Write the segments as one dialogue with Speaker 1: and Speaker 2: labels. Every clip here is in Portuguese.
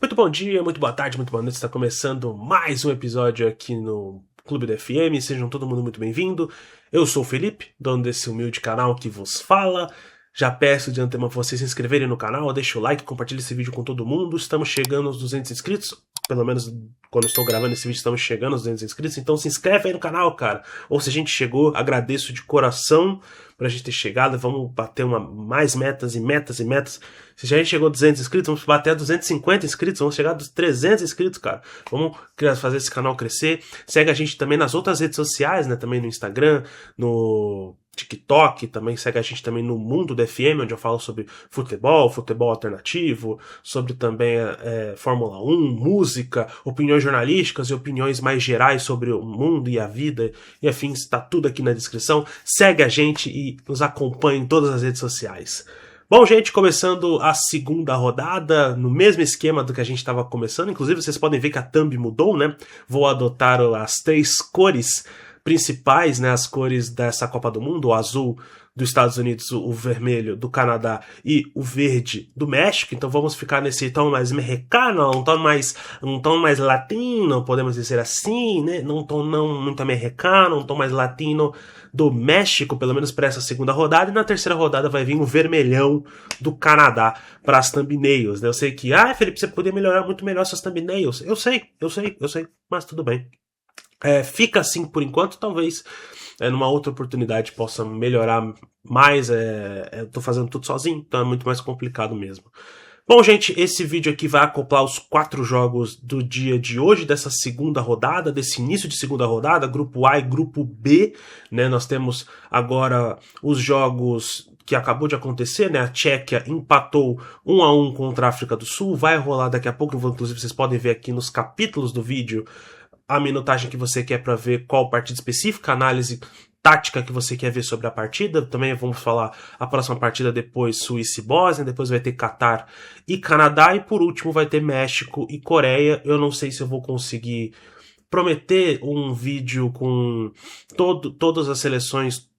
Speaker 1: Muito bom dia, muito boa tarde, muito boa noite. Está começando mais um episódio aqui no Clube da FM. Sejam todo mundo muito bem-vindo. Eu sou o Felipe, dono desse humilde canal que vos fala. Já peço de antemão para vocês se inscreverem no canal, deixa o like, compartilha esse vídeo com todo mundo. Estamos chegando aos 200 inscritos. Pelo menos quando eu estou gravando esse vídeo estamos chegando aos 200 inscritos. Então se inscreve aí no canal, cara. Ou se a gente chegou, agradeço de coração pra gente ter chegado. Vamos bater mais metas e metas e metas. Se já a gente chegou a 200 inscritos, vamos bater a 250 inscritos. Vamos chegar dos 300 inscritos, cara. Vamos fazer esse canal crescer. Segue a gente também nas outras redes sociais, né? Também no Instagram, no TikTok, também segue a gente também no Mundo da FM, onde eu falo sobre futebol alternativo, sobre também Fórmula 1, música, opiniões jornalísticas e opiniões mais gerais sobre o mundo e a vida e afins, está tudo aqui na descrição. Segue a gente e nos acompanhe em todas as redes sociais. Bom, gente, começando a segunda rodada, no mesmo esquema do que a gente estava começando, inclusive vocês podem ver que a thumb mudou, né? Vou adotar as 3 cores principais, né, as cores dessa Copa do Mundo, o azul dos Estados Unidos, o vermelho do Canadá e o verde do México. Então vamos ficar nesse tom mais mexicano, um tom mais latino, podemos dizer assim, né? Um tom não muito americano, um tom mais latino do México, pelo menos para essa segunda rodada. E na terceira rodada vai vir o vermelhão do Canadá para as thumbnails, né? Eu sei que, Felipe, você poderia melhorar muito melhor suas thumbnails. Eu sei, mas tudo bem. Fica assim por enquanto, talvez numa outra oportunidade possa melhorar mais. Eu tô fazendo tudo sozinho, então é muito mais complicado mesmo. Bom, gente, esse vídeo aqui vai acoplar os 4 jogos do dia de hoje, dessa segunda rodada, desse início de segunda rodada, grupo A e grupo B, né? Nós temos agora os jogos que acabou de acontecer, né? A Tchequia empatou 1-1 contra a África do Sul, vai rolar daqui a pouco, inclusive vocês podem ver aqui nos capítulos do vídeo a minutagem que você quer para ver qual partida específica, a análise tática que você quer ver sobre a partida. Também vamos falar a próxima partida depois Suíça e Bósnia, depois vai ter Catar e Canadá e por último vai ter México e Coreia. Eu não sei se eu vou conseguir prometer um vídeo com todas as seleções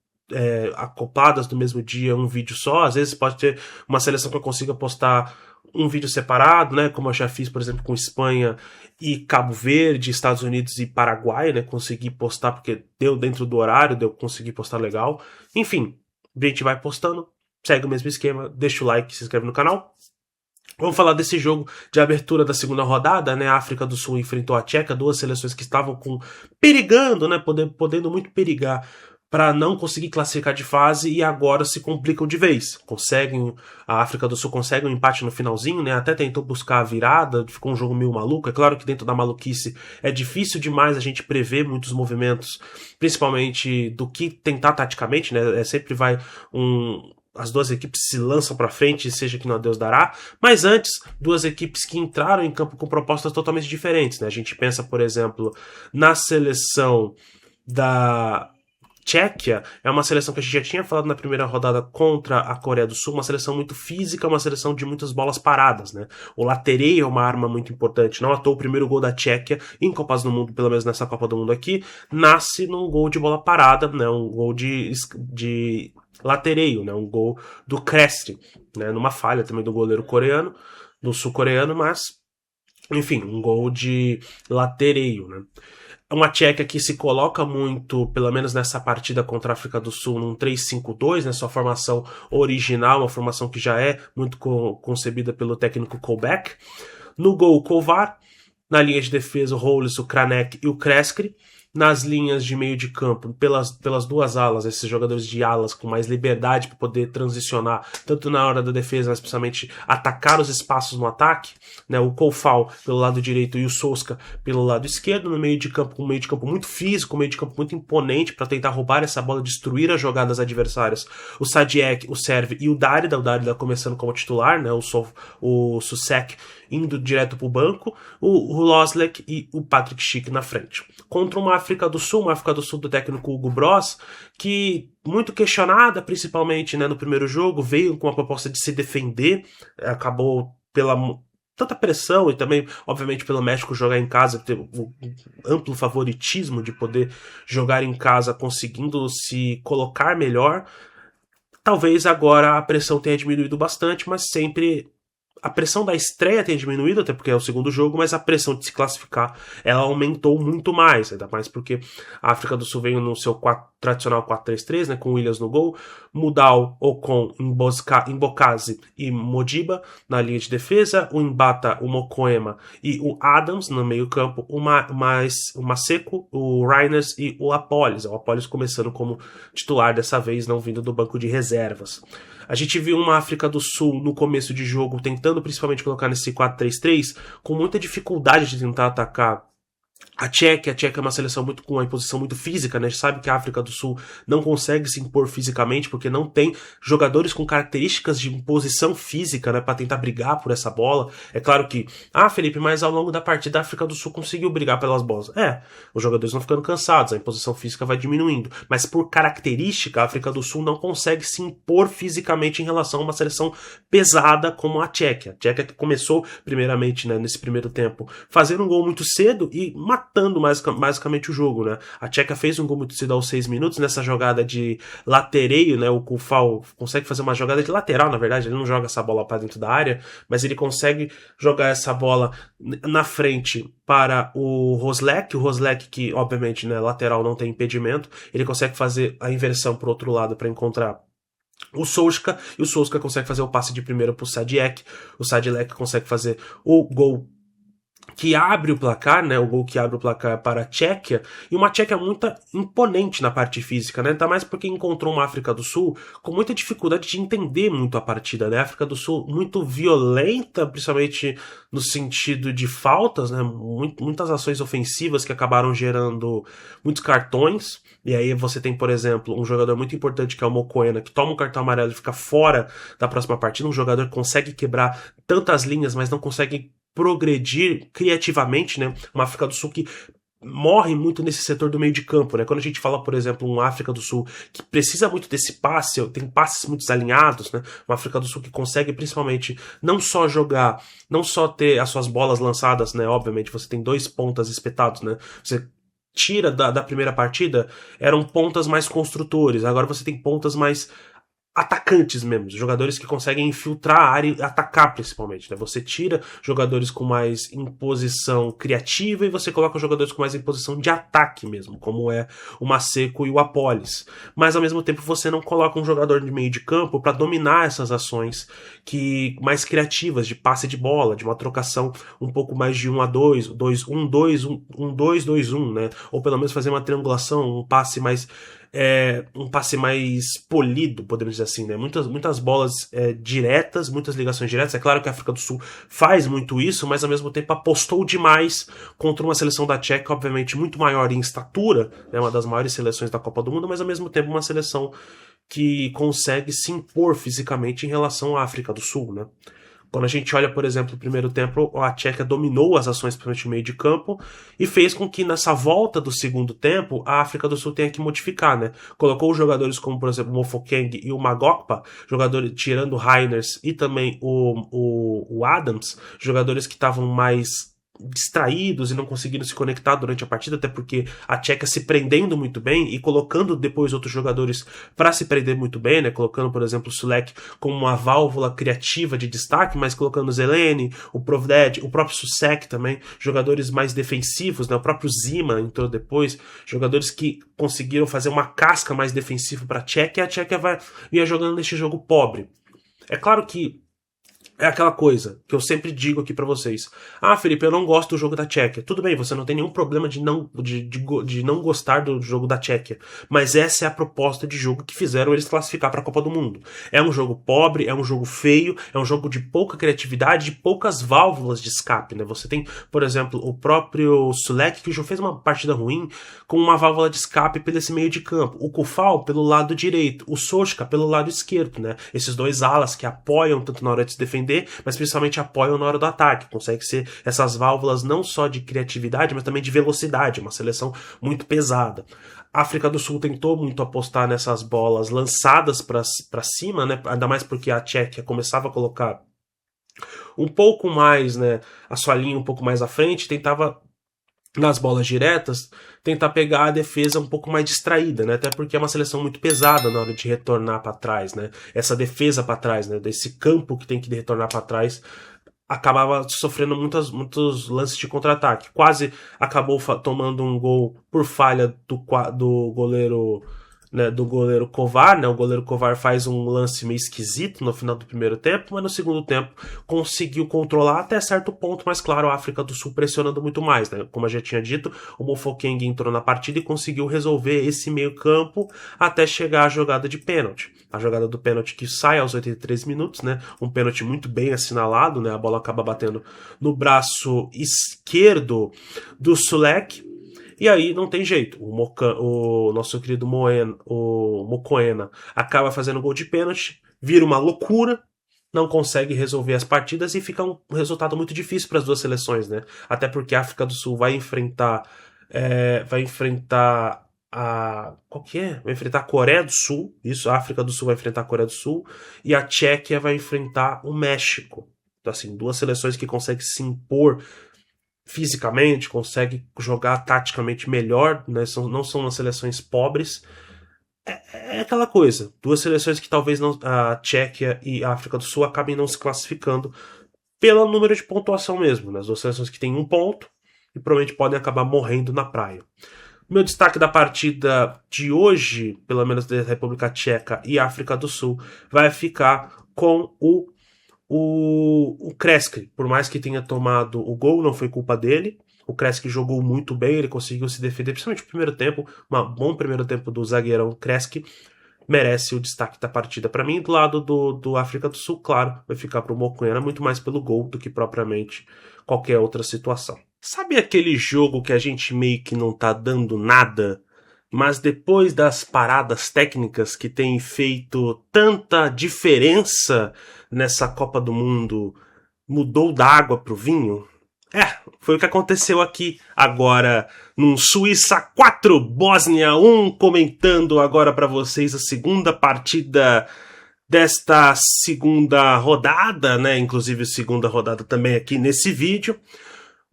Speaker 1: acopladas no mesmo dia, um vídeo só. Às vezes pode ter uma seleção que eu consiga postar um vídeo separado, né? Como eu já fiz, por exemplo, com Espanha e Cabo Verde, Estados Unidos e Paraguai, né? Consegui postar porque deu dentro do horário, consegui postar legal. Enfim, a gente vai postando, segue o mesmo esquema, deixa o like, se inscreve no canal. Vamos falar desse jogo de abertura da segunda rodada, né? A África do Sul enfrentou a Tchequia, 2 seleções que estavam perigando, né? Podendo muito perigar para não conseguir classificar de fase e agora se complicam de vez. A África do Sul consegue um empate no finalzinho, né? Até tentou buscar a virada, ficou um jogo meio maluco. É claro que dentro da maluquice é difícil demais a gente prever muitos movimentos, principalmente do que tentar taticamente, né? Sempre vai as 2 equipes se lançam para frente, seja que não a Deus dará, mas antes, 2 equipes que entraram em campo com propostas totalmente diferentes, né? A gente pensa, por exemplo, na seleção da Tchequia, é uma seleção que a gente já tinha falado na primeira rodada contra a Coreia do Sul, uma seleção muito física, uma seleção de muitas bolas paradas, né? O latereio é uma arma muito importante, não à toa o primeiro gol da Tchequia em Copas do Mundo, pelo menos nessa Copa do Mundo aqui, nasce num gol de bola parada, né? Um gol de latereio, né? Um gol do Krestri, né? Numa falha também do goleiro coreano, do sul-coreano, mas enfim, um gol de latereio, né? Uma Tchequia que se coloca muito, pelo menos nessa partida contra a África do Sul, num 3-5-2, né, sua formação original, uma formação que já é muito concebida pelo técnico Kolbeck. No gol, o Kovar. Na linha de defesa, o Holes, o Kranek e o Kreskri. Nas linhas de meio de campo, pelas 2 alas, esses jogadores de alas com mais liberdade para poder transicionar, tanto na hora da defesa, mas principalmente atacar os espaços no ataque, né? O Koufal pelo lado direito e o Souska pelo lado esquerdo, no meio de campo, um meio de campo muito físico, um meio de campo muito imponente para tentar roubar essa bola, destruir as jogadas adversárias. O Sadiek, o Serve e o Dárida começando como titular, né? O Susek indo direto para o banco, o Loslek e o Patrick Schick na frente. Contra uma África do Sul do técnico Hugo Bross, que muito questionada, principalmente, né, no primeiro jogo, veio com a proposta de se defender, acabou pela tanta pressão e também, obviamente, pelo México jogar em casa, ter um amplo favoritismo de poder jogar em casa, conseguindo se colocar melhor. Talvez agora a pressão tenha diminuído bastante, mas sempre a pressão da estreia tem diminuído, até porque é o segundo jogo, mas a pressão de se classificar, ela aumentou muito mais, ainda mais porque a África do Sul veio no seu tradicional 4-3-3, né, com o Williams no gol, Mudal, Ocon, Mbokasi e Modiba na linha de defesa, o Mbata, o Mokoema e o Adams no meio campo, o Maseko, o Reiners e o Apolis começando como titular dessa vez, não vindo do banco de reservas. A gente viu uma África do Sul no começo de jogo tentando principalmente colocar nesse 4-3-3 com muita dificuldade de tentar atacar a Tchequia é uma seleção muito com uma imposição muito física, né? A gente sabe que a África do Sul não consegue se impor fisicamente porque não tem jogadores com características de imposição física, né? Para tentar brigar por essa bola. É claro que, Felipe, mas ao longo da partida a África do Sul conseguiu brigar pelas bolas. Os jogadores vão ficando cansados, a imposição física vai diminuindo. Mas por característica, a África do Sul não consegue se impor fisicamente em relação a uma seleção pesada como a Tchequia. A Tchequia que começou, primeiramente, né, nesse primeiro tempo, fazendo um gol muito cedo e matando basicamente o jogo, né? A Tchequia fez um gol muito cedo aos 6 minutos nessa jogada de latereio, né? O Kufal consegue fazer uma jogada de lateral, na verdade, ele não joga essa bola para dentro da área, mas ele consegue jogar essa bola na frente para o Rosleck que, obviamente, né, lateral não tem impedimento, ele consegue fazer a inversão pro outro lado para encontrar o Souska, e o Souska consegue fazer o passe de primeiro pro Sadilek, o Sadilek consegue fazer o gol que abre o placar, né, o gol que abre o placar para a Tchequia, e uma Tchequia muito imponente na parte física, né, ainda mais porque encontrou uma África do Sul com muita dificuldade de entender muito a partida, né, a África do Sul muito violenta, principalmente no sentido de faltas, né, muitas ações ofensivas que acabaram gerando muitos cartões, e aí você tem, por exemplo, um jogador muito importante que é o Mokoena, que toma um cartão amarelo e fica fora da próxima partida, um jogador que consegue quebrar tantas linhas, mas não consegue progredir criativamente, né? Uma África do Sul que morre muito nesse setor do meio de campo, né? Quando a gente fala, por exemplo, uma África do Sul que precisa muito desse passe, tem passes muito alinhados, né? Uma África do Sul que consegue principalmente não só jogar, não só ter as suas bolas lançadas, né? Obviamente você tem 2 pontas espetados, né? Você tira da primeira partida, eram pontas mais construtores, agora você tem pontas mais atacantes mesmo, jogadores que conseguem infiltrar a área e atacar principalmente, né? Você tira jogadores com mais imposição criativa e você coloca jogadores com mais imposição de ataque mesmo, como é o Maseko e o Apolis. Mas ao mesmo tempo você não coloca um jogador de meio de campo para dominar essas ações que mais criativas de passe de bola, de uma trocação um pouco mais de 1-2, 2-1-2, né? Ou pelo menos fazer uma triangulação, um passe mais polido, podemos dizer assim, né? Muitas bolas diretas, muitas ligações diretas. É claro que a África do Sul faz muito isso, mas ao mesmo tempo apostou demais contra uma seleção da Tchequia, obviamente muito maior em estatura, né? Uma das maiores seleções da Copa do Mundo, mas ao mesmo tempo uma seleção que consegue se impor fisicamente em relação à África do Sul, né? Quando a gente olha, por exemplo, o primeiro tempo, a Tchequia dominou as ações principalmente no meio de campo e fez com que nessa volta do segundo tempo a África do Sul tenha que modificar, né? Colocou os jogadores como, por exemplo, o Mofokeng e o Magokpa, jogadores tirando o Reiners e também o Adams, jogadores que estavam mais distraídos e não conseguiram se conectar durante a partida, até porque a Tchequia se prendendo muito bem e colocando depois outros jogadores para se prender muito bem, né? Colocando, por exemplo, o Sulek como uma válvula criativa de destaque, mas colocando o Zeleny, o Provded, o próprio Susek também, jogadores mais defensivos, né? O próprio Zima entrou depois, jogadores que conseguiram fazer uma casca mais defensiva para a Tchequia, e a Tchequia ia jogando neste jogo pobre. É claro que é aquela coisa que eu sempre digo aqui pra vocês. Felipe, eu não gosto do jogo da Tchequia. Tudo bem, você não tem nenhum problema de não gostar do jogo da Tchequia. Mas essa é a proposta de jogo que fizeram eles classificar pra Copa do Mundo. É um jogo pobre, é um jogo feio, é um jogo de pouca criatividade, de poucas válvulas de escape, né? Você tem, por exemplo, o próprio Sulek, que já fez uma partida ruim, com uma válvula de escape pelo esse meio de campo. O Kufal pelo lado direito, o Souska pelo lado esquerdo, né? Esses dois alas que apoiam tanto na hora de se defender, mas principalmente apoiam na hora do ataque. Consegue ser essas válvulas não só de criatividade, mas também de velocidade. Uma seleção muito pesada. A África do Sul tentou muito apostar nessas bolas lançadas para cima, né? Ainda mais porque a Tchequia começava a colocar um pouco mais, né, a sua linha um pouco mais à frente, tentava nas bolas diretas, tentar pegar a defesa um pouco mais distraída, né? Até porque é uma seleção muito pesada na hora de retornar para trás, né? Essa defesa para trás, né? Desse campo que tem que retornar para trás acabava sofrendo muitos lances de contra-ataque. Quase acabou tomando um gol por falha do goleiro, né, do goleiro Kovar, né? O goleiro Kovar faz um lance meio esquisito no final do primeiro tempo, mas no segundo tempo conseguiu controlar até certo ponto, mas claro, a África do Sul pressionando muito mais, né? Como eu já tinha dito, o Mofokeng entrou na partida e conseguiu resolver esse meio campo até chegar à jogada de pênalti. A jogada do pênalti que sai aos 83 minutos, né? Um pênalti muito bem assinalado, né? A bola acaba batendo no braço esquerdo do Sulek. E aí não tem jeito. O nosso querido o Mokoena acaba fazendo gol de pênalti, vira uma loucura, não consegue resolver as partidas e fica um resultado muito difícil para as duas seleções, né? Até porque a África do Sul vai enfrentar qual que é? Vai enfrentar a Coreia do Sul. Isso, a África do Sul vai enfrentar a Coreia do Sul e a Tchequia vai enfrentar o México. Então, assim, duas seleções que conseguem se impor fisicamente, consegue jogar taticamente melhor, né? Não são umas seleções pobres. É aquela coisa, duas seleções que talvez não, a Tchequia e a África do Sul acabem não se classificando pelo número de pontuação mesmo, né? As duas seleções que têm um ponto e provavelmente podem acabar morrendo na praia. Meu destaque da partida de hoje, pelo menos da República Tcheca e África do Sul, vai ficar com o Kreski. Por mais que tenha tomado o gol, não foi culpa dele. O Kreski jogou muito bem, ele conseguiu se defender, principalmente no primeiro tempo. Um bom primeiro tempo do zagueirão Kreski. Merece o destaque da partida. Para mim, do lado do África do Sul, claro, vai ficar pro Mokoena muito mais pelo gol do que propriamente qualquer outra situação. Sabe aquele jogo que a gente meio que não tá dando nada, mas depois das paradas técnicas que tem feito tanta diferença nessa Copa do Mundo, mudou da água pro vinho? Foi o que aconteceu aqui agora num Suíça 4, Bósnia 1, comentando agora para vocês a segunda partida desta segunda rodada, né? Inclusive a segunda rodada também aqui nesse vídeo.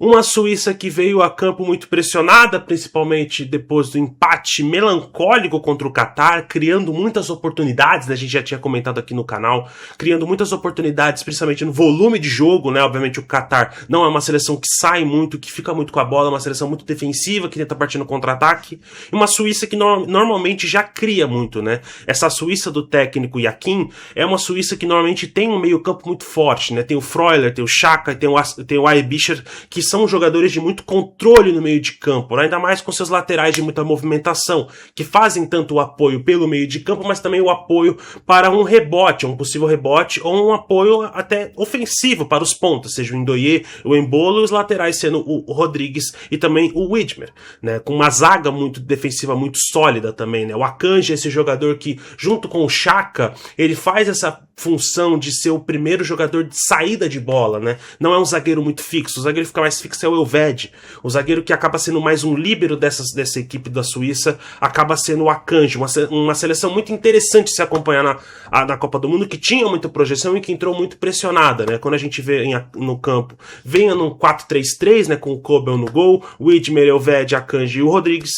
Speaker 1: Uma Suíça que veio a campo muito pressionada, principalmente depois do empate melancólico contra o Catar, criando muitas oportunidades, né? A gente já tinha comentado aqui no canal, criando muitas oportunidades, principalmente no volume de jogo, né? Obviamente o Catar não é uma seleção que sai muito, que fica muito com a bola, é uma seleção muito defensiva, que tenta partir no contra-ataque, e uma Suíça que normalmente já cria muito, né? Essa Suíça do técnico Yakin é uma Suíça que normalmente tem um meio campo muito forte, né? Tem o Freuler, tem o Xhaka, tem o Aebischer, que são jogadores de muito controle no meio de campo, né? Ainda mais com seus laterais de muita movimentação, que fazem tanto o apoio pelo meio de campo, mas também o apoio para um rebote, um possível rebote, ou um apoio até ofensivo para os pontas, seja o Ndoye, o Embolo, e os laterais sendo o Rodrigues e também o Widmer, né? Com uma zaga muito defensiva, muito sólida também, né? O Akanji é esse jogador que, junto com o Xhaka, ele faz essa função de ser o primeiro jogador de saída de bola, né? Não é um zagueiro muito fixo, o zagueiro que fica mais fixo é o Elvedi, o zagueiro que acaba sendo mais um líbero dessa equipe da Suíça, acaba sendo o Akanji, uma seleção muito interessante se acompanhar na Copa do Mundo, que tinha muita projeção e que entrou muito pressionada, né? Quando a gente vê no campo, venha num 4-3-3, né? Com o Kobel no gol, Widmer, Elvedi, Akanji e o Rodrigues,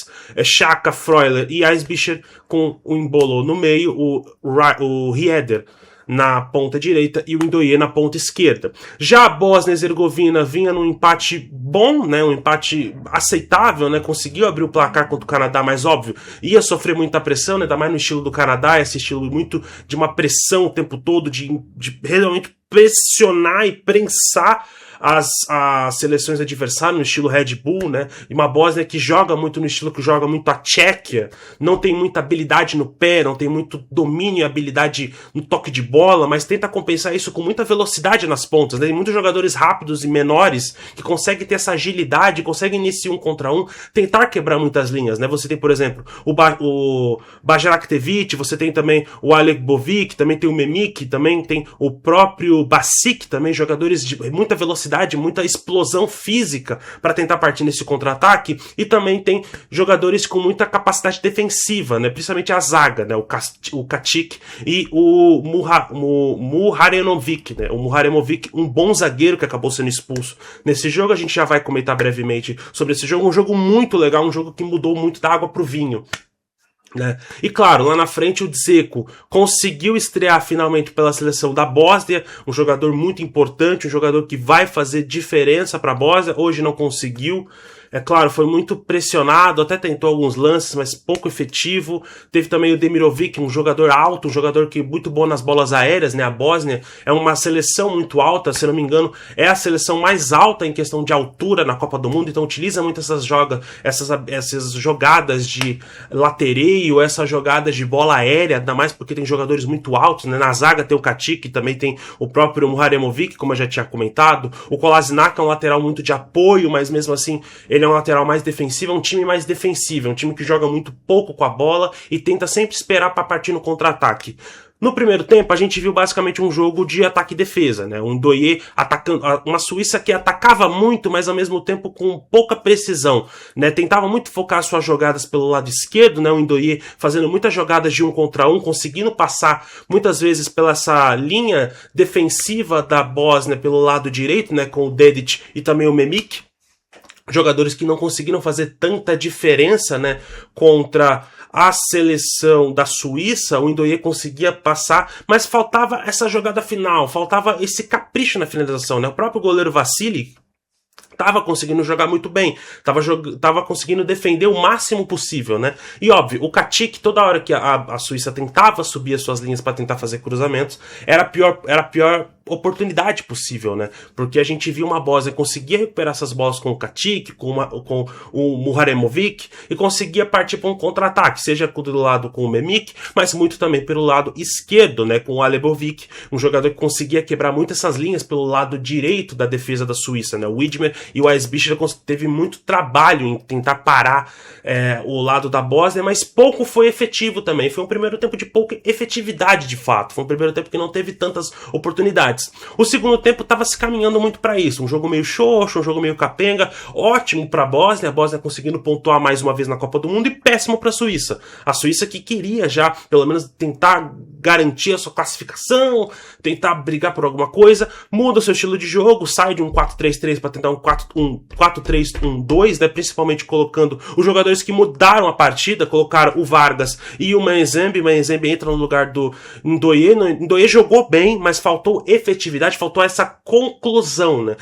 Speaker 1: Xhaka, Freuler e Aebischer, com o Embolo no meio, o Rieder na ponta direita e o Ndoye na ponta esquerda. Já a Bósnia e Herzegovina vinha num empate bom, né, um empate aceitável, né, conseguiu abrir o placar contra o Canadá, mas óbvio, ia sofrer muita pressão, né, ainda mais no estilo do Canadá, esse estilo muito de uma pressão o tempo todo, de realmente pressionar e prensar as seleções adversárias no estilo Red Bull, né? E uma Bósnia que joga muito no estilo que joga muito a Tchequia, não tem muita habilidade no pé, não tem muito domínio e habilidade no toque de bola, mas tenta compensar isso com muita velocidade nas pontas, né? Tem muitos jogadores rápidos e menores que conseguem ter essa agilidade, conseguem nesse 1 contra 1 tentar quebrar muitas linhas, né? Você tem, por exemplo, o Bajaraktevic, você tem também o Alek Bovic, também tem o Memik, também tem o próprio Basic, também jogadores de muita velocidade, muita explosão física para tentar partir nesse contra-ataque, e também tem jogadores com muita capacidade defensiva, né? Principalmente a zaga, né? O Katic e o Muharenovic, né? O Muharenovic, um bom zagueiro que acabou sendo expulso nesse jogo. A gente já vai comentar brevemente sobre esse jogo, um jogo muito legal, um jogo que mudou muito da água pro vinho. né? E claro, lá na frente o Dzeko conseguiu estrear finalmente pela seleção da Bósnia, um jogador muito importante, um jogador que vai fazer diferença para a Bósnia. Hoje não conseguiu. É claro, foi muito pressionado, até tentou alguns lances, mas pouco efetivo. Teve também o Demirovic, um jogador alto, um jogador que é muito bom nas bolas aéreas, né? A Bósnia é uma seleção muito alta, se não me engano, é a seleção mais alta em questão de altura na Copa do Mundo, então utiliza muito essas jogadas de latereio, essas jogadas de bola aérea, ainda mais porque tem jogadores muito altos, né? Na zaga tem o Katic, também tem o próprio Muharemovic, como eu já tinha comentado. O Kolasinac é um lateral muito de apoio, mas mesmo assim ele é um lateral mais defensivo, é um time mais defensivo, é um time que joga muito pouco com a bola e tenta sempre esperar para partir no contra-ataque. No primeiro tempo, a gente viu basicamente um jogo de ataque e defesa, né? Um Ndoye atacando, uma Suíça que atacava muito, mas ao mesmo tempo com pouca precisão, né? Tentava muito focar suas jogadas pelo lado esquerdo, né? O Ndoye fazendo muitas jogadas de 1 contra 1, conseguindo passar muitas vezes pela essa linha defensiva da Bósnia pelo lado direito, né? Com o Dedic e também o Memik. Jogadores que não conseguiram fazer tanta diferença, né, contra a seleção da Suíça. O Ndoye conseguia passar, mas faltava essa jogada final, faltava esse capricho na finalização, né? O próprio goleiro Vassili tava conseguindo jogar muito bem, tava conseguindo defender o máximo possível, né? E óbvio, o Katic, toda hora que a Suíça tentava subir as suas linhas para tentar fazer cruzamentos, era a pior oportunidade possível, né? Porque a gente viu uma Bósnia conseguia recuperar essas bolas com o Katic, com o Muharemovic, e conseguia partir para um contra-ataque, seja do lado com o Memik, mas muito também pelo lado esquerdo, né? Com o Alebovic, um jogador que conseguia quebrar muito essas linhas pelo lado direito da defesa da Suíça, né? O Widmer e o Eisbichler teve muito trabalho em tentar parar o lado da Bósnia, mas pouco foi efetivo também. Foi um primeiro tempo de pouca efetividade, de fato. Foi um primeiro tempo que não teve tantas oportunidades. O segundo tempo estava se caminhando muito para isso. Um jogo meio xoxo, um jogo meio capenga. Ótimo para a Bósnia conseguindo pontuar mais uma vez na Copa do Mundo, e péssimo para a Suíça. A Suíça que queria já, pelo menos, tentar garantir a sua classificação, tentar brigar por alguma coisa, muda o seu estilo de jogo, sai de um 4-3-3 para tentar um 4-3-1-2, né, principalmente colocando os jogadores que mudaram a partida, colocaram o Vargas e o Manzembe. O Manzembe entra no lugar do Ndoye. Ndoye jogou bem, mas faltou efetividade, faltou essa conclusão, né?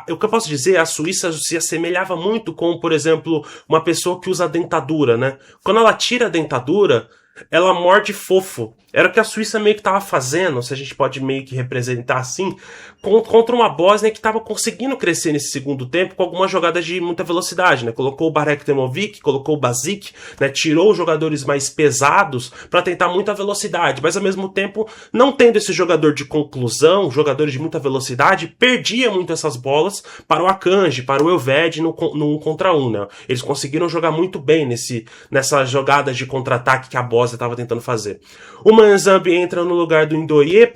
Speaker 1: O que eu posso dizer, a Suíça se assemelhava muito com, por exemplo, uma pessoa que usa dentadura, né? Quando ela tira a dentadura, ela morde fofo. Era o que a Suíça meio que estava fazendo, se a gente pode meio que representar assim, contra uma Bósnia que estava conseguindo crescer nesse segundo tempo com algumas jogadas de muita velocidade, né? Colocou o Barek Temovic, colocou o Basic, né? Tirou os jogadores mais pesados para tentar muita velocidade, mas ao mesmo tempo, não tendo esse jogador de conclusão, jogadores de muita velocidade, perdia muito essas bolas para o Akanji, para o Elvedi no 1 contra 1, né? Eles conseguiram jogar muito bem nessa jogada de contra-ataque que a Bósnia estava tentando fazer. O Manzambi entra no lugar do Ndoye,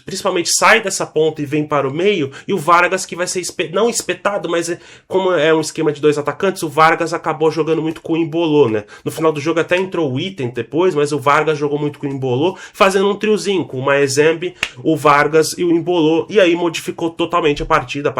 Speaker 1: principalmente sai dessa ponta e vem para o meio, e o Vargas, que vai ser não espetado, mas como é um esquema de 2 atacantes, o Vargas acabou jogando muito com o Embolo, né? No final do jogo até entrou o Item depois, mas o Vargas jogou muito com o Embolo, fazendo um triozinho com o Maezembe, o Vargas e o Embolo, e aí modificou totalmente a partida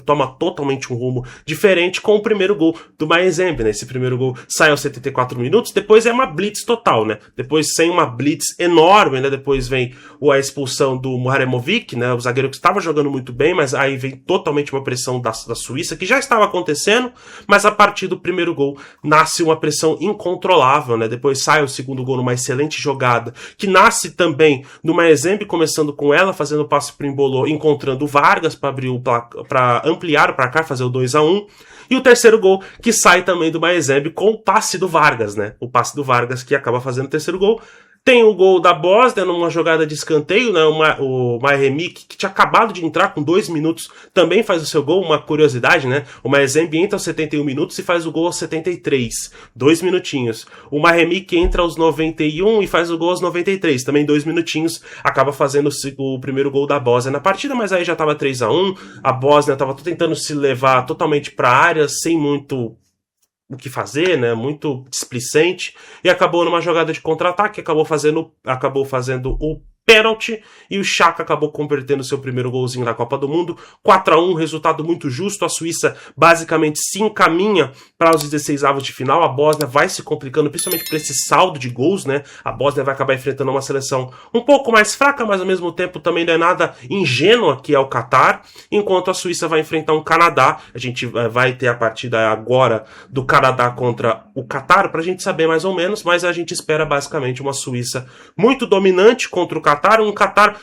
Speaker 1: toma totalmente um rumo diferente com o primeiro gol do Maezembe, né? Esse primeiro gol sai aos 74 minutos, depois é uma blitz total, né? Depois sem uma blitz enorme, né? Depois vem a expulsão do Muharemovic, né? O zagueiro que estava jogando muito bem, mas aí vem totalmente uma pressão da Suíça, que já estava acontecendo, mas a partir do primeiro gol nasce uma pressão incontrolável, né? Depois sai o segundo gol numa excelente jogada, que nasce também do Maezembe, começando com ela, fazendo o passe pro Embolo, encontrando o Vargas para ampliar o placar, fazer o 2-1. E o terceiro gol, que sai também do Maezembe com o passe do Vargas, né? O passe do Vargas que acaba fazendo o terceiro gol. Tem o gol da Bósnia numa jogada de escanteio, né? O Majeremik, que tinha acabado de entrar com 2 minutos, também faz o seu gol. Uma curiosidade, né? O Maezembe entra aos 71 minutos e faz o gol aos 73. 2 minutinhos. O Majeremik entra aos 91 e faz o gol aos 93. Também 2 minutinhos. Acaba fazendo o primeiro gol da Bósnia na partida, mas aí já estava 3-1. A Bósnia estava tentando se levar totalmente para a área, sem muito o que fazer, né? Muito displicente, e acabou numa jogada de contra-ataque, acabou fazendo o pênalti, e o Xhaka acabou convertendo seu primeiro golzinho na Copa do Mundo. 4-1, resultado muito justo. A Suíça basicamente se encaminha para os 16avos de final. A Bósnia vai se complicando, principalmente por esse saldo de gols, né? A Bósnia vai acabar enfrentando uma seleção um pouco mais fraca, mas ao mesmo tempo também não é nada ingênua, que é o Catar, enquanto a Suíça vai enfrentar um Canadá. A gente vai ter a partida agora do Canadá contra o Catar, pra gente saber mais ou menos, mas a gente espera basicamente uma Suíça muito dominante contra o Catar,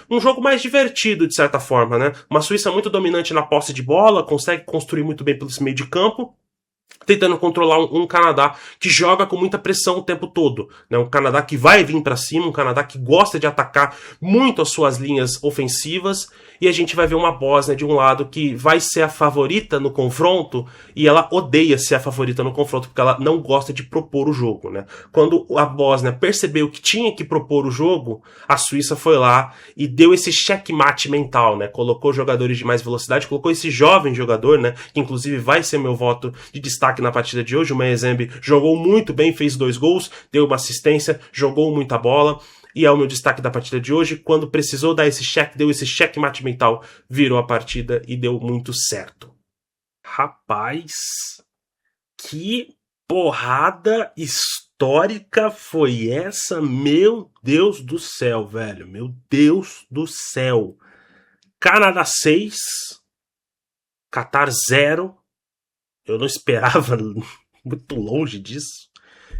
Speaker 1: um jogo mais divertido de certa forma, né? Uma Suíça muito dominante na posse de bola, consegue construir muito bem pelo meio de campo, tentando controlar um Canadá que joga com muita pressão o tempo todo, né? Um Canadá que vai vir para cima, um Canadá que gosta de atacar muito as suas linhas ofensivas, e a gente vai ver uma Bósnia de um lado que vai ser a favorita no confronto, e ela odeia ser a favorita no confronto, porque ela não gosta de propor o jogo, né? Quando a Bósnia percebeu que tinha que propor o jogo, a Suíça foi lá e deu esse checkmate mental, né? Colocou jogadores de mais velocidade, colocou esse jovem jogador, né? Que inclusive vai ser meu voto de destaque na partida de hoje. O Meyezembe jogou muito bem, fez 2 gols, deu uma assistência, jogou muita bola, e é o meu destaque da partida de hoje. Quando precisou dar esse check, deu esse checkmate mental, virou a partida e deu muito certo. Rapaz, que porrada histórica foi essa? Meu Deus do céu, velho. Meu Deus do céu. Canadá 6, Catar 0. Eu não esperava muito longe disso.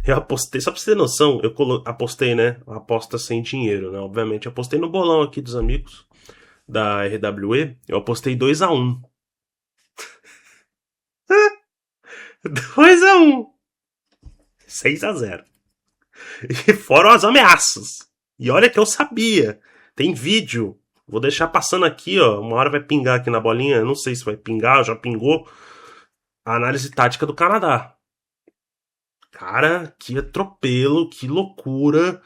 Speaker 1: Eu apostei, só pra você ter noção, eu apostei, né? Aposta sem dinheiro, né? Obviamente, eu apostei no bolão aqui dos amigos da RWE. Eu apostei 2-1. 2-1. 6-0. E foram as ameaças. E olha que eu sabia. Tem vídeo. Vou deixar passando aqui, ó. Uma hora vai pingar aqui na bolinha. Eu não sei se vai pingar, já pingou. A análise tática do Canadá. Cara, que atropelo, que loucura.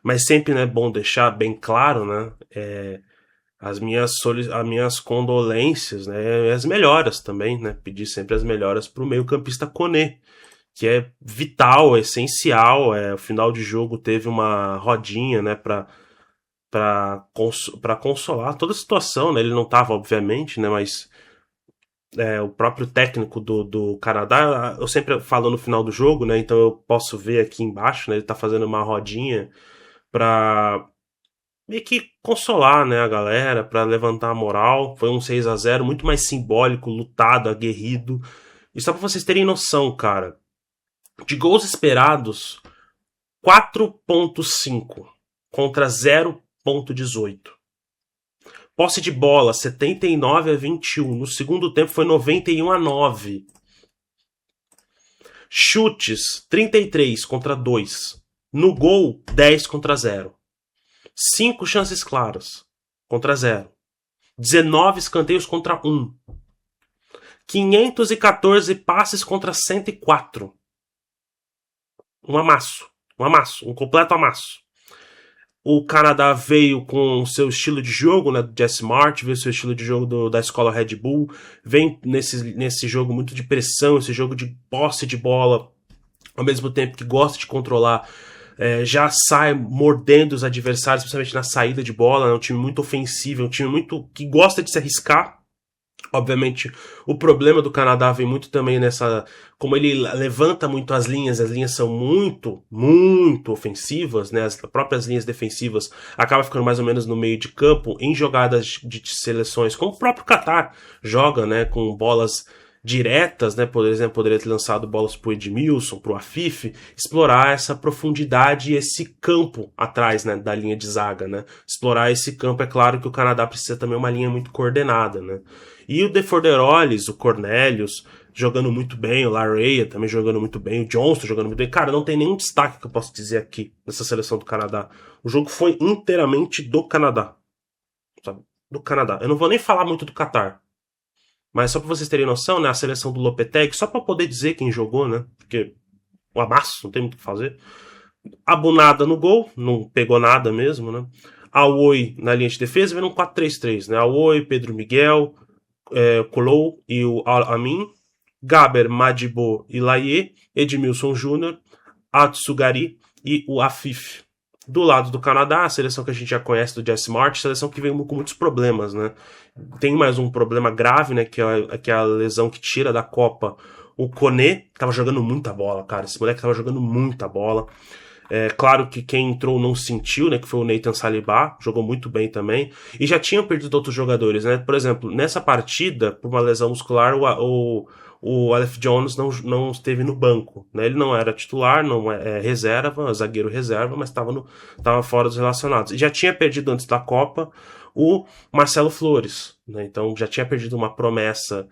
Speaker 1: Mas sempre é bom deixar bem claro, né? As minhas condolências, né? E as melhoras também, né? Pedir sempre as melhoras pro meio-campista Koné, que é vital, é essencial. O final de jogo teve uma rodinha, né? Pra consolar toda a situação, né? Ele não tava, obviamente, né? Mas o próprio técnico do Canadá, eu sempre falo no final do jogo, né? Então eu posso ver aqui embaixo, né? Ele tá fazendo uma rodinha pra meio que consolar, né, a galera, pra levantar a moral. Foi um 6-0 muito mais simbólico, lutado, aguerrido. E só pra vocês terem noção, cara, de gols esperados, 4.5 contra 0.18. Posse de bola, 79-21. No segundo tempo foi 91-9. Chutes, 33 contra 2. No gol, 10 contra 0. 5 chances claras contra 0. 19 escanteios contra 1. 514 passes contra 104. Um amasso. Um completo amasso. O Canadá veio com o seu estilo de jogo, né, do Jesse Smart, veio o seu estilo de jogo da escola Red Bull, vem nesse jogo muito de pressão, esse jogo de posse de bola, ao mesmo tempo que gosta de controlar, já sai mordendo os adversários, principalmente na saída de bola. É um time muito ofensivo, é um time muito que gosta de se arriscar. Obviamente, o problema do Canadá vem muito também nessa... Como ele levanta muito as linhas são muito, muito ofensivas, né? As próprias linhas defensivas acabam ficando mais ou menos no meio de campo, em jogadas de seleções, como o próprio Catar joga, né? Com bolas diretas, né? Por exemplo, poderia ter lançado bolas pro Edmilson, pro Afif, explorar essa profundidade e esse campo atrás, né? Da linha de zaga, né? Explorar esse campo. É claro que o Canadá precisa também uma linha muito coordenada, né? E o De Forderolis, o Cornelius jogando muito bem, o Lareia também jogando muito bem, o Johnston jogando muito bem. Cara, não tem nenhum destaque que eu posso dizer aqui nessa seleção do Canadá. O jogo foi inteiramente do Canadá, sabe? Do Canadá. Eu não vou nem falar muito do Catar, mas só pra vocês terem noção, né? A seleção do Lopetegui, só pra poder dizer quem jogou, né? Porque o amasso, não tem muito o que fazer. A Bunada no gol, não pegou nada mesmo, né? A Oi na linha de defesa, vendo um 4-3-3, né? A Oi, Pedro Miguel, Kolou e o Al-Amin, Gaber, Madibo e Laie, Edmilson Júnior, Atsugari e o Afif. Do lado do Canadá, a seleção que a gente já conhece do Jesse March, seleção que vem com muitos problemas, né? Tem mais um problema grave, né? Que é a lesão que tira da Copa o Koné, que tava jogando muita bola, cara. Esse moleque tava jogando muita bola. É claro que quem entrou não sentiu, né? Que foi o Nathan Saliba, jogou muito bem também. E já tinham perdido outros jogadores, né? Por exemplo, nessa partida, por uma lesão muscular, o Alef Jones não esteve no banco, né? Ele não era titular, não é reserva, zagueiro reserva, mas tava fora dos relacionados. E já tinha perdido antes da Copa o Marcelo Flores, né? Então já tinha perdido uma promessa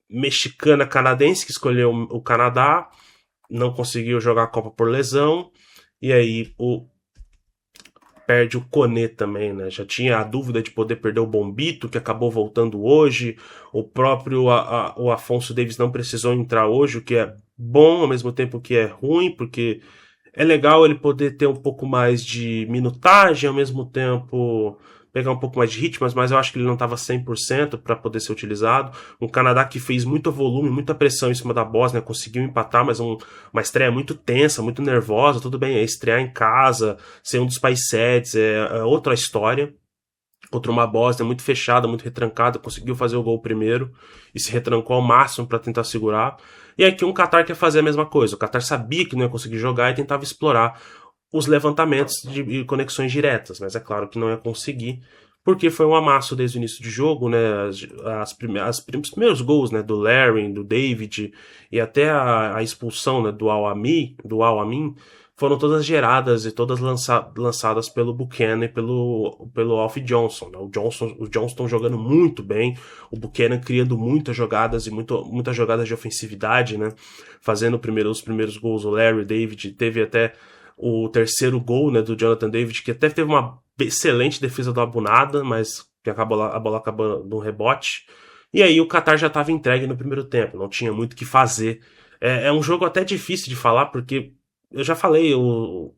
Speaker 1: mexicana canadense que escolheu o Canadá, não conseguiu jogar a Copa por lesão. E aí perde o Koné também, né? Já tinha a dúvida de poder perder o Bombito, que acabou voltando hoje. O próprio o Afonso Davies não precisou entrar hoje, o que é bom ao mesmo tempo que é ruim, porque é legal ele poder ter um pouco mais de minutagem, ao mesmo tempo pegar um pouco mais de ritmo, mas eu acho que ele não estava 100% para poder ser utilizado. Um Canadá que fez muito volume, muita pressão em cima da Bósnia, conseguiu empatar, mas uma estreia muito tensa, muito nervosa. Tudo bem, é estrear em casa, ser um dos países sedes, é outra história. Contra uma Bósnia muito fechada, muito retrancada, conseguiu fazer o gol primeiro e se retrancou ao máximo para tentar segurar. E aqui um Qatar quer fazer a mesma coisa. O Qatar sabia que não ia conseguir jogar e tentava explorar os levantamentos de conexões diretas, mas é claro que não ia conseguir, porque foi um amasso desde o início de jogo, né? Os primeiros gols, né, do Larry, do David e até a expulsão, né, do Al-Amin, foram todas geradas e todas lançadas pelo Buchanan e pelo Alf Johnson, né? Os Johnston jogando muito bem, o Buchanan criando muitas jogadas e muitas jogadas de ofensividade, né? Fazendo os primeiros gols, o Larry, David, teve até o terceiro gol, né, do Jonathan David, que até teve uma excelente defesa do Abunada, mas que a bola acabou num rebote. E aí o Qatar já estava entregue no primeiro tempo, não tinha muito o que fazer. É um jogo até difícil de falar, porque eu já falei o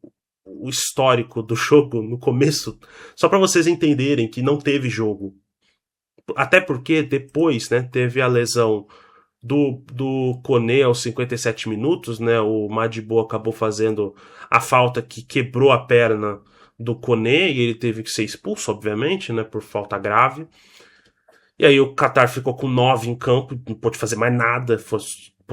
Speaker 1: histórico do jogo no começo, só para vocês entenderem que não teve jogo. Até porque depois, né, teve a lesão do Koné aos 57 minutos, né? O Madibo acabou fazendo a falta que quebrou a perna do Koné e ele teve que ser expulso, obviamente, né? Por falta grave. E aí o Qatar ficou com 9 em campo, não pôde fazer mais nada,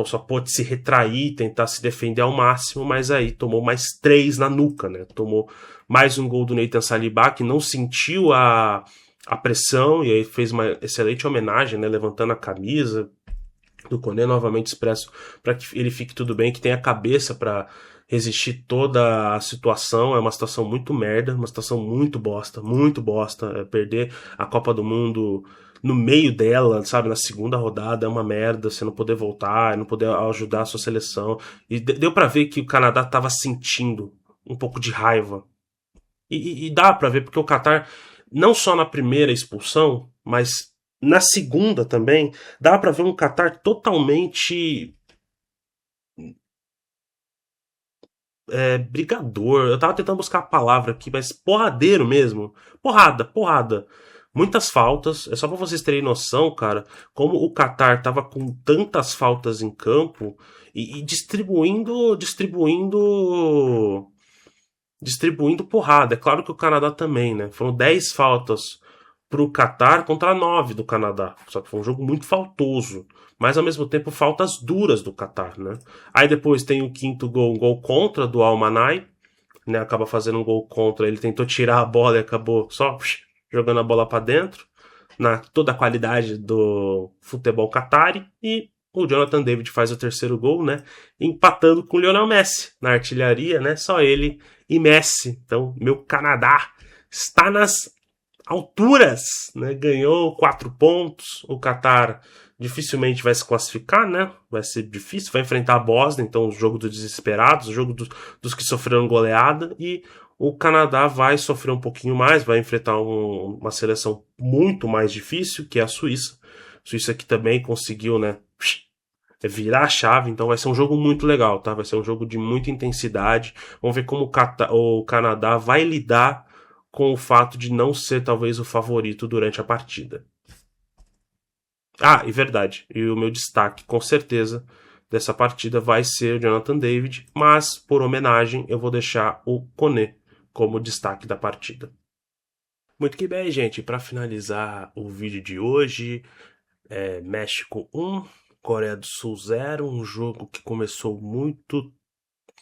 Speaker 1: só pôde se retrair, tentar se defender ao máximo, mas aí tomou mais 3 na nuca, né? Tomou mais um gol do Nathan Saliba, que não sentiu a pressão e aí fez uma excelente homenagem, né? Levantando a camisa do Koné, novamente expresso para que ele fique tudo bem, que tenha cabeça para resistir toda a situação. É uma situação muito merda, uma situação muito bosta, muito bosta. Perder a Copa do Mundo no meio dela, sabe, na segunda rodada é uma merda, você não poder voltar, não poder ajudar a sua seleção. E deu para ver que o Canadá tava sentindo um pouco de raiva. E dá para ver porque o Qatar, não só na primeira expulsão, mas na segunda também, dá para ver um Qatar totalmente brigador. Eu tava tentando buscar a palavra aqui, mas porradeiro mesmo. Porrada. Muitas faltas. É só pra vocês terem noção, cara, como o Qatar tava com tantas faltas em campo e distribuindo porrada. É claro que o Canadá também, né? Foram 10 faltas pro Qatar contra 9 do Canadá. Só que foi um jogo muito faltoso. Mas ao mesmo tempo faltas duras do Qatar, né? Aí depois tem o quinto gol, um gol contra do Al-Manai, né? Acaba fazendo um gol contra, ele tentou tirar a bola e acabou só jogando a bola para dentro, na toda a qualidade do futebol qatari. E o Jonathan David faz o terceiro gol, né? Empatando com o Lionel Messi na artilharia, né? Só ele e Messi. Então, meu Canadá está nas alturas, né? Ganhou 4 pontos. O Qatar dificilmente vai se classificar, né? Vai ser difícil, vai enfrentar a Bósnia, então o jogo dos desesperados, o jogo dos que sofreram goleada, e o Canadá vai sofrer um pouquinho mais, vai enfrentar uma seleção muito mais difícil, que é a Suíça. A Suíça que também conseguiu, né, virar a chave, então vai ser um jogo muito legal, tá? Vai ser um jogo de muita intensidade. Vamos ver como o Canadá vai lidar com o fato de não ser talvez o favorito durante a partida. Ah, e verdade, e o meu destaque, com certeza, dessa partida vai ser o Jonathan David, mas por homenagem eu vou deixar o Koné como destaque da partida. Muito que bem, gente. Para finalizar o vídeo de hoje, México 1, Coreia do Sul 0, um jogo que começou muito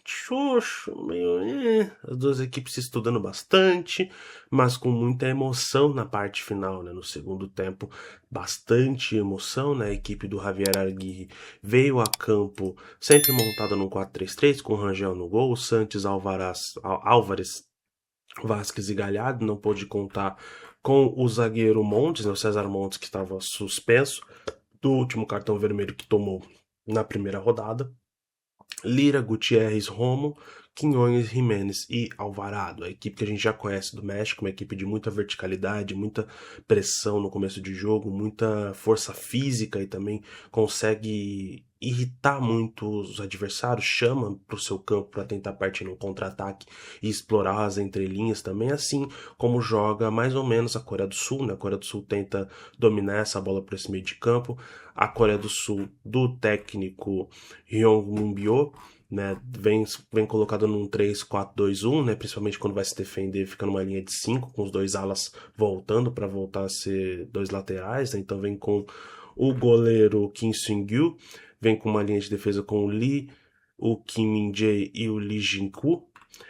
Speaker 1: xoxo, meio. As duas equipes se estudando bastante, mas com muita emoção na parte final, né? No segundo tempo, bastante emoção, né? A equipe do Javier Aguirre veio a campo sempre montada no 4-3-3, com o Rangel no gol, Santos, Álvares, Vasquez e Galhardo, não pôde contar com o zagueiro Montes, né? O César Montes, que estava suspenso do último cartão vermelho que tomou na primeira rodada. Lira, Gutierrez, Romo, Quinhões, Jimenez e Alvarado. A equipe que a gente já conhece do México, uma equipe de muita verticalidade, muita pressão no começo de jogo, muita força física e também consegue irritar muito os adversários, chama para o seu campo para tentar partir no contra-ataque e explorar as entrelinhas também, assim como joga mais ou menos a Coreia do Sul, né? A Coreia do Sul tenta dominar essa bola para esse meio de campo. A Coreia do Sul, do técnico Hyung Min-bio, né, vem colocado num 3-4-2-1, né, principalmente quando vai se defender, fica numa linha de 5 com os dois alas voltando para voltar a ser dois laterais, né, então vem com o goleiro Kim Seung-gyu, vem com uma linha de defesa com o Lee, o Kim Min-jae e o Lee Jin-koo.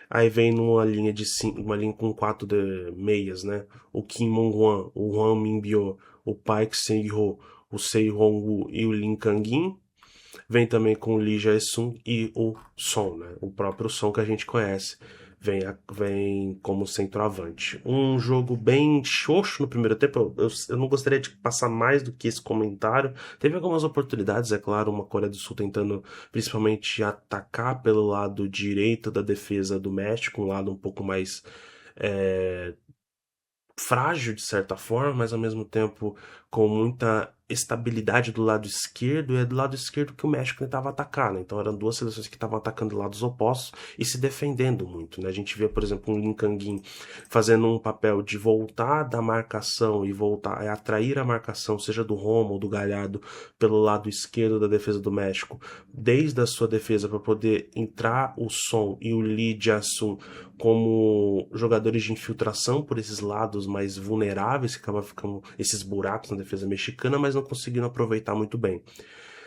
Speaker 1: Aí vem numa linha de uma linha com 4 meias, né? O Kim Mong-wan, o Hwang Min-bio, o Park Seung-ho, o Sei Hong-woo e o Lim Kang-in. Vem também com o Lee Jae-sung e o Son, né? O próprio Son que a gente conhece. Vem como centroavante. Um jogo bem xoxo no primeiro tempo. Eu não gostaria de passar mais do que esse comentário. Teve algumas oportunidades, é claro, uma Coreia do Sul tentando principalmente atacar pelo lado direito da defesa do México, um lado um pouco mais frágil de certa forma, mas ao mesmo tempo com muita estabilidade do lado esquerdo, e é do lado esquerdo que o México tentava atacar, né? Então eram duas seleções que estavam atacando lados opostos e se defendendo muito, né? A gente vê, por exemplo, um Lim Kang-in fazendo um papel de voltar da marcação e voltar a atrair a marcação, seja do Romo ou do Galhardo, pelo lado esquerdo da defesa do México, desde a sua defesa para poder entrar o Son e o Lee Jae-sung como jogadores de infiltração por esses lados mais vulneráveis, que acabam ficando esses buracos na defesa mexicana, mas não conseguindo aproveitar muito bem.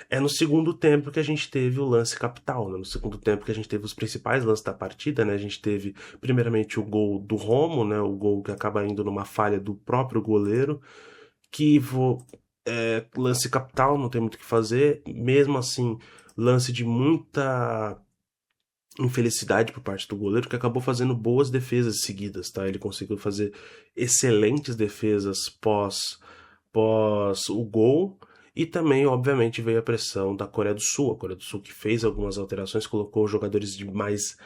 Speaker 1: É no segundo tempo que a gente teve o lance capital, né? No segundo tempo que a gente teve os principais lances da partida, né? A gente teve primeiramente o gol do Romo, né? O gol que acaba indo numa falha do próprio goleiro, que lance capital, não tem muito o que fazer, mesmo assim, lance de muita infelicidade por parte do goleiro, que acabou fazendo boas defesas seguidas, tá? Ele conseguiu fazer excelentes defesas pós o gol, e também, obviamente, veio a pressão da Coreia do Sul. A Coreia do Sul que fez algumas alterações, colocou jogadores de mais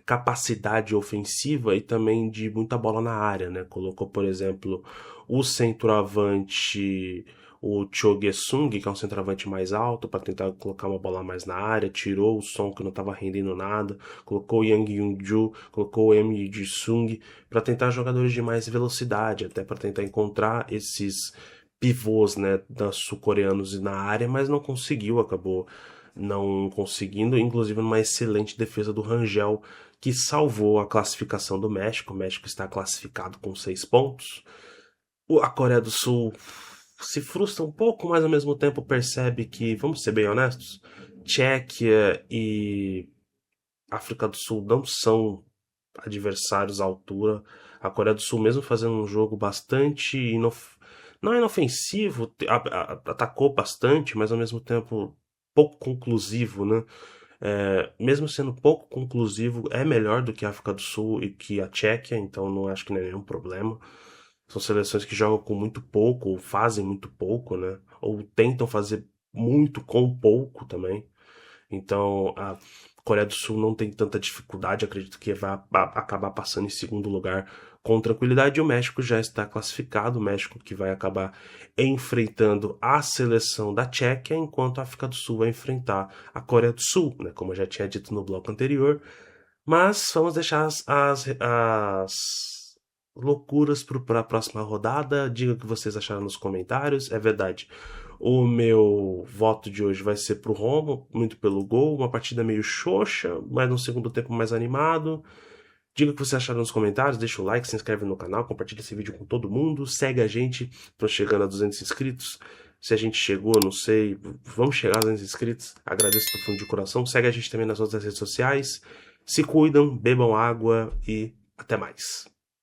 Speaker 1: capacidade ofensiva e também de muita bola na área, né? Colocou, por exemplo, o centroavante, o Cho Ge-sung, que é um centroavante mais alto, para tentar colocar uma bola mais na área, tirou o Som, que não estava rendendo nada, colocou o Yang Young-ju, colocou o M Ji-sung, para tentar jogadores de mais velocidade, até para tentar encontrar esses pivôs, né, sul-coreanos na área, mas não conseguiu, acabou não conseguindo, inclusive numa excelente defesa do Rangel, que salvou a classificação do México. O México está classificado com 6 pontos. A Coreia do Sul se frustra um pouco, mas ao mesmo tempo percebe que, vamos ser bem honestos, Tchequia e África do Sul não são adversários à altura. A Coreia do Sul, mesmo fazendo um jogo bastante não inofensivo, atacou bastante, mas ao mesmo tempo pouco conclusivo, né? Mesmo sendo pouco conclusivo, é melhor do que a África do Sul e que a Tchequia, então não acho que não é nenhum problema. São seleções que jogam com muito pouco, ou fazem muito pouco, né? Ou tentam fazer muito com pouco também. Então a Coreia do Sul não tem tanta dificuldade, acredito que vai acabar passando em segundo lugar com tranquilidade. E o México já está classificado, o México que vai acabar enfrentando a seleção da Tchequia, enquanto a África do Sul vai enfrentar a Coreia do Sul, né, como eu já tinha dito no bloco anterior. Mas vamos deixar as loucuras para a próxima rodada. Diga o que vocês acharam nos comentários. É verdade, o meu voto de hoje vai ser pro Romo, muito pelo gol, uma partida meio xoxa, mas no segundo tempo mais animado. Diga o que você achou nos comentários, deixa o like, se inscreve no canal, compartilha esse vídeo com todo mundo, segue a gente, estamos chegando a 200 inscritos. Se a gente chegou, não sei, vamos chegar a 200 inscritos, agradeço do fundo de coração. Segue a gente também nas outras redes sociais, se cuidam, bebam água e até mais.